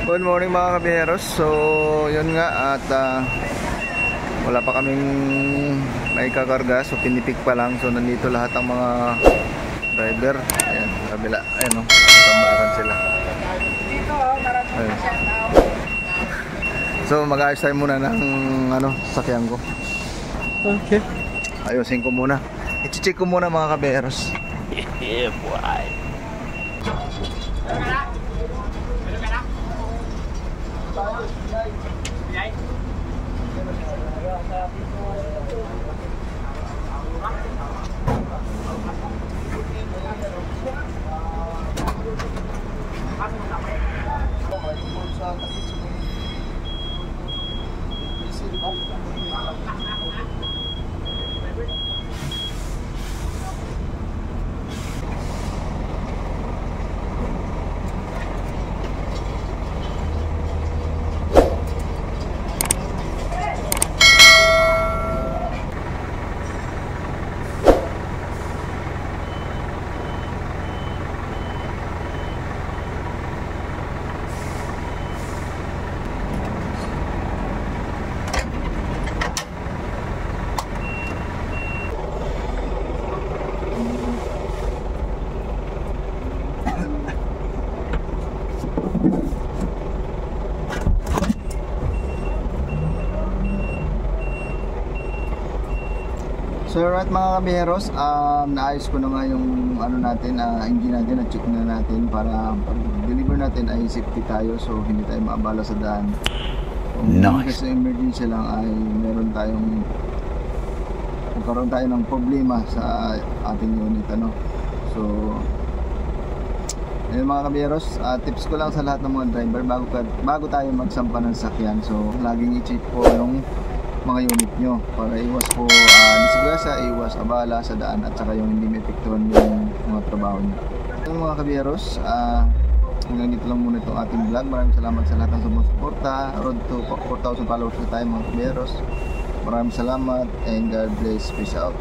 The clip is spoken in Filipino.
Good morning mga kabiyeros. So yun nga at wala pa kaming naikakarga, so pinipik pa lang. So nandito lahat ang mga driver. Ayan, kabila. Ayan o, tambakan sila. Ayan. So mag-ayos tayo muna ng sakyan ko. Okay, ayusin ko muna, i-check ko muna mga kabiyeros. Yeah boy. So right mga kabiyeros, naayos ko na nga yung natin, engine natin, na-check na natin para pag deliver natin ay safety tayo, so hindi tayo maabala sa daan. Nice. Kasi emergency lang ay magkaroon tayo ng problema sa ating unit So ayun mga kabiyeros, tips ko lang sa lahat ng mga driver bago tayo magsampa ng sakyan, so laging i-check po yung mga unit nyo para iwas po disgrasya, iwas abala sa daan at saka yung hindi maepektuhan yung mga trabaho nyo. Yung mga kabiyeros, hanggang dito lang muna itong ating vlog. Maraming salamat sa lahat ng sumusuporta. Road to 4,000 followers na tayo mga kabiyeros. Maraming salamat and God bless. Peace out.